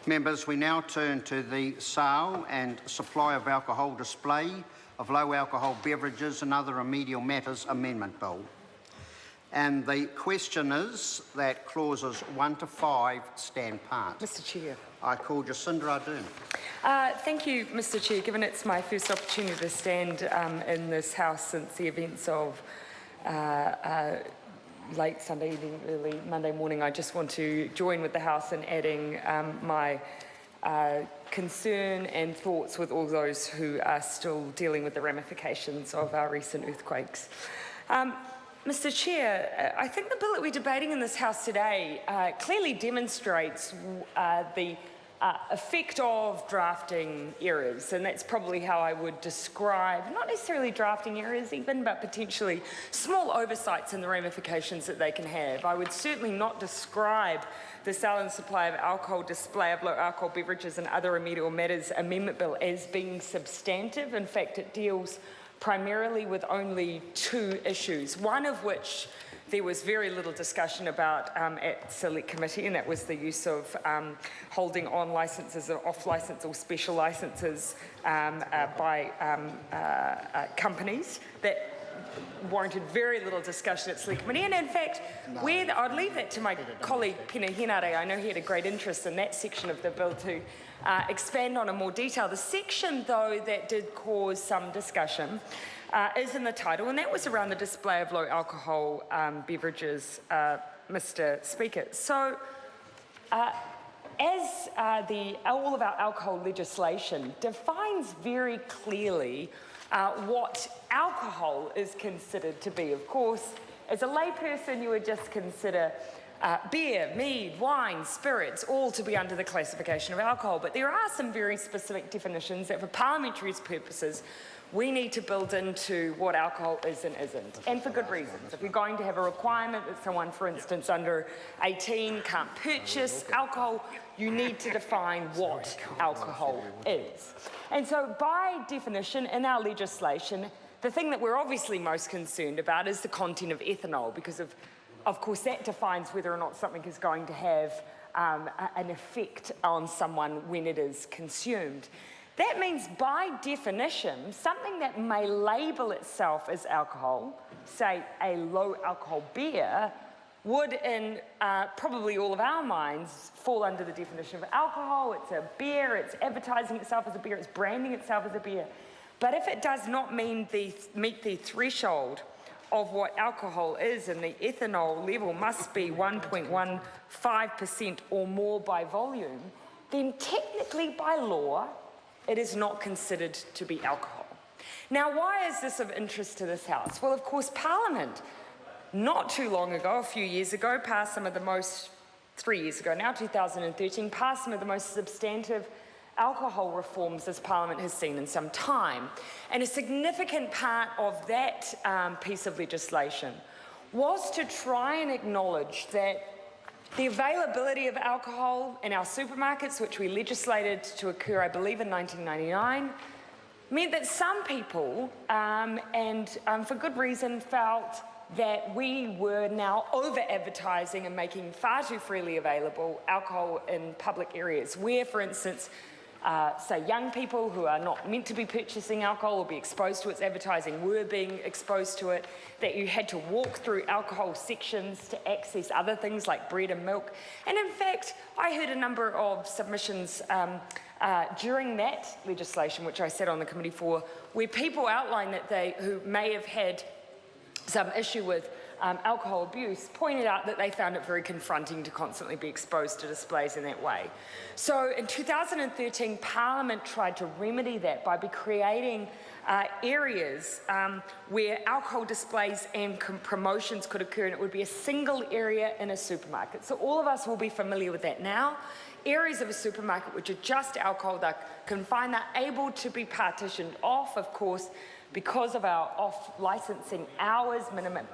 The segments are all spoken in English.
Members, we now turn to the sale and supply of alcohol, display of low alcohol beverages and other remedial matters amendment bill. And the question is that clauses 1 to 5 stand part. Mr Chair. I call Jacinda Ardern. Thank you, Mr Chair. Given it's my first opportunity to stand in this House since the events of late Sunday evening, early Monday morning, I just want to join with the House in adding my concern and thoughts with all those who are still dealing with the ramifications of our recent earthquakes. Mr Chair, I think the bill that we're debating in this House today clearly demonstrates the effect of drafting errors, and that's probably how I would describe, not necessarily drafting errors even, but potentially small oversights and the ramifications that they can have. I would certainly not describe the sale and supply of alcohol, display of low alcohol beverages and other remedial matters amendment bill as being substantive. In fact, it deals primarily with only 2 issues, one of which there was very little discussion about at Select Committee, and that was the use of holding on licences or off licence or special licences by companies. That warranted very little discussion at Select Committee, and in fact, I'd leave that to my colleague Pena Henare. I know he had a great interest in that section of the bill to expand on in more detail. The section, though, that did cause some discussion is in the title, and that was around the display of low alcohol beverages, Mr Speaker. So, as all of our alcohol legislation defines very clearly what alcohol is considered to be. Of course, as a layperson, you would just consider beer, mead, wine, spirits, all to be under the classification of alcohol. But there are some very specific definitions that for parliamentary purposes we need to build into what alcohol is and isn't, and for good reasons. If you're going to have a requirement that someone, for instance, under 18 can't purchase alcohol, you need to define what alcohol is. And so by definition in our legislation, the thing that we're obviously most concerned about is the content of ethanol, because of course that defines whether or not something is going to have an effect on someone when it is consumed. That means, by definition, something that may label itself as alcohol, say a low alcohol beer, would in probably all of our minds fall under the definition of alcohol. It's a beer, it's advertising itself as a beer, it's branding itself as a beer. But if it does not meet the threshold of what alcohol is, and the ethanol level must be 1.15% or more by volume, then technically by law, it is not considered to be alcohol. Now, why is this of interest to this House? Well, of course, Parliament, not too long ago, a few years ago, passed some of the most, 3 years ago now, 2013, passed some of the most substantive alcohol reforms this Parliament has seen in some time. And a significant part of that piece of legislation was to try and acknowledge that the availability of alcohol in our supermarkets, which we legislated to occur, I believe, in 1999, meant that some people, for good reason, felt that we were now over-advertising and making far too freely available alcohol in public areas where, for instance, say young people who are not meant to be purchasing alcohol or be exposed to its advertising were being exposed to it, that you had to walk through alcohol sections to access other things like bread and milk. And in fact, I heard a number of submissions during that legislation, which I sat on the committee for, where people outlined that who may have had some issue with alcohol abuse, pointed out that they found it very confronting to constantly be exposed to displays in that way. So in 2013, Parliament tried to remedy that by creating areas where alcohol displays and promotions could occur, and it would be a single area in a supermarket. So all of us will be familiar with that now. Areas of a supermarket which are just alcohol, they're confined, they're able to be partitioned off, of course, because of our off-licensing hours, minimum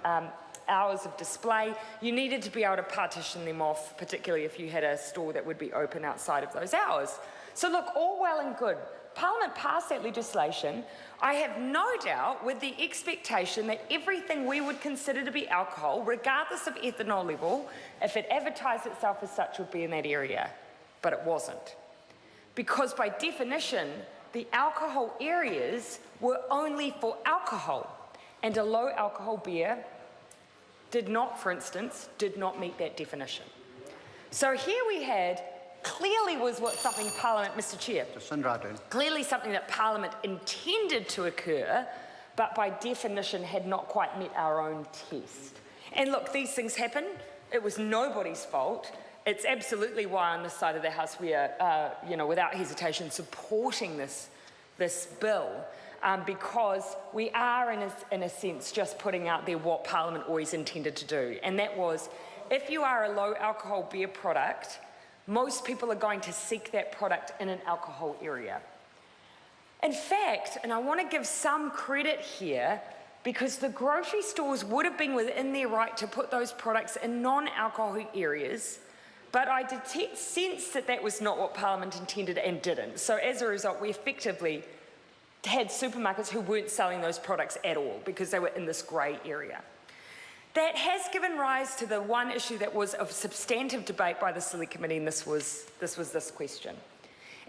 hours of display. You needed to be able to partition them off, particularly if you had a store that would be open outside of those hours. So look, all well and good. Parliament passed that legislation, I have no doubt, with the expectation that everything we would consider to be alcohol, regardless of ethanol level, if it advertised itself as such, would be in that area. but it wasn't. Because by definition, the alcohol areas were only for alcohol, and a low alcohol beer did not, for instance, meet that definition. So here we had, clearly was what something Parliament, Mr. Chair, clearly something that Parliament intended to occur, but by definition had not quite met our own test. And look, these things happen. It was nobody's fault. It's absolutely why on this side of the House we are, without hesitation, supporting this bill, because we are, in a sense, just putting out there what Parliament always intended to do. And that was, if you are a low alcohol beer product, most people are going to seek that product in an alcohol area. In fact, and I want to give some credit here, because the grocery stores would have been within their right to put those products in non-alcoholic areas, but I sense that that was not what Parliament intended and didn't. So as a result, we effectively had supermarkets who weren't selling those products at all because they were in this grey area. That has given rise to the one issue that was of substantive debate by the Select Committee, and this was this question.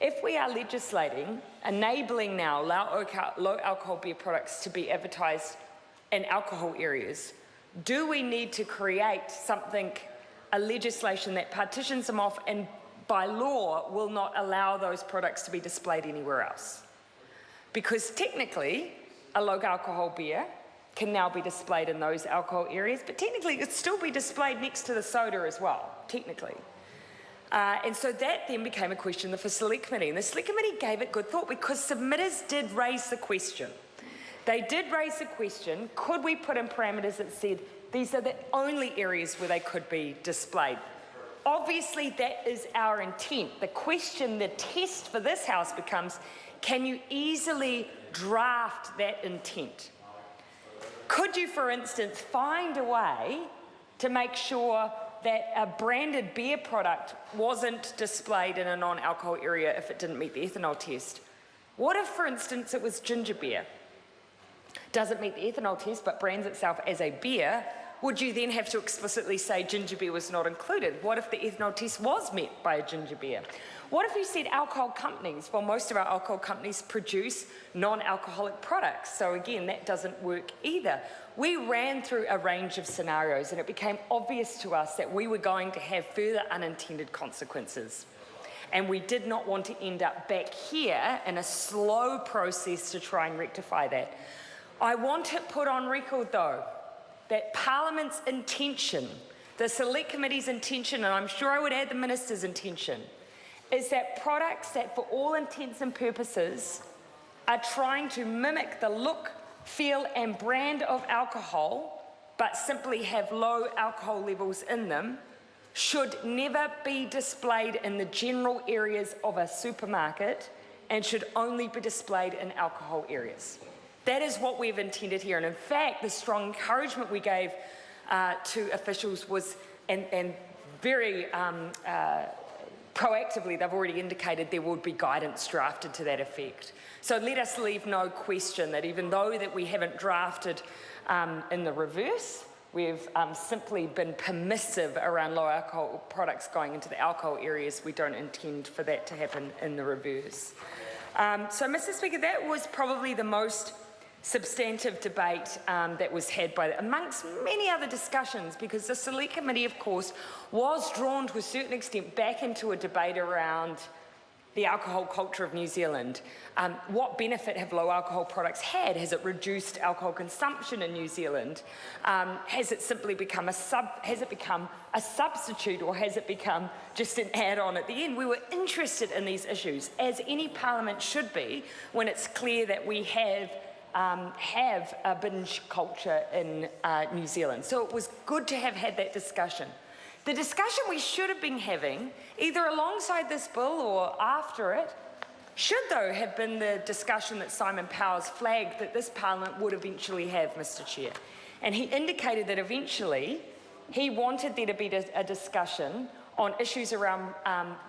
If we are legislating, enabling now low alcohol beer products to be advertised in alcohol areas, do we need to create something, a legislation that partitions them off and by law will not allow those products to be displayed anywhere else? Because technically, a low alcohol beer can now be displayed in those alcohol areas, but technically it could still be displayed next to the soda as well, technically. And so that then became a question for the Select Committee, and the Select Committee gave it good thought because submitters did raise the question. They did raise the question, could we put in parameters that said these are the only areas where they could be displayed? Obviously, that is our intent. The question, the test for this House becomes, can you easily draft that intent? Could you, for instance, find a way to make sure that a branded beer product wasn't displayed in a non-alcohol area if it didn't meet the ethanol test? What if, for instance, it was ginger beer? Doesn't meet the ethanol test but brands itself as a beer? Would you then have to explicitly say ginger beer was not included? What if the ethanol test was met by a ginger beer? What if you said alcohol companies? Well, most of our alcohol companies produce non-alcoholic products, so again, that doesn't work either. We ran through a range of scenarios and it became obvious to us that we were going to have further unintended consequences. And we did not want to end up back here in a slow process to try and rectify that. I want it put on record, though, that Parliament's intention, the Select Committee's intention, and I'm sure I would add the Minister's intention, is that products that for all intents and purposes are trying to mimic the look, feel and brand of alcohol, but simply have low alcohol levels in them, should never be displayed in the general areas of a supermarket and should only be displayed in alcohol areas. That is what we've intended here. And in fact, the strong encouragement we gave to officials was, and very proactively, they've already indicated there would be guidance drafted to that effect. So let us leave no question that even though that we haven't drafted in the reverse, we've simply been permissive around low alcohol products going into the alcohol areas. We don't intend for that to happen in the reverse. So, Mr. Speaker, that was probably the most substantive debate that was had amongst many other discussions, because the Select Committee, of course, was drawn to a certain extent back into a debate around the alcohol culture of New Zealand. What benefit have low alcohol products had? Has it reduced alcohol consumption in New Zealand? Has it simply become a substitute, or has it become just an add-on at the end? We were interested in these issues, as any Parliament should be, when it's clear that we have a binge culture in New Zealand. So it was good to have had that discussion. The discussion we should have been having, either alongside this bill or after it, should though have been the discussion that Simon Powers flagged that this Parliament would eventually have, Mr. Chair. And he indicated that eventually he wanted there to be a discussion on issues around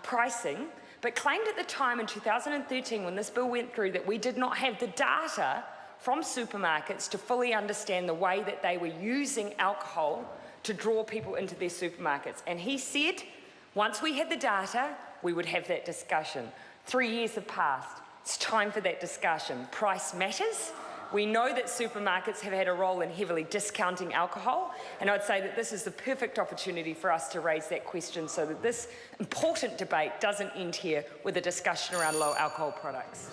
pricing, but claimed at the time in 2013 when this bill went through that we did not have the data from supermarkets to fully understand the way that they were using alcohol to draw people into their supermarkets. And he said, Once we had the data, we would have that discussion. 3 years have passed. It's time for that discussion. Price matters. We know that supermarkets have had a role in heavily discounting alcohol, and I'd say that this is the perfect opportunity for us to raise that question so that this important debate doesn't end here with a discussion around low alcohol products.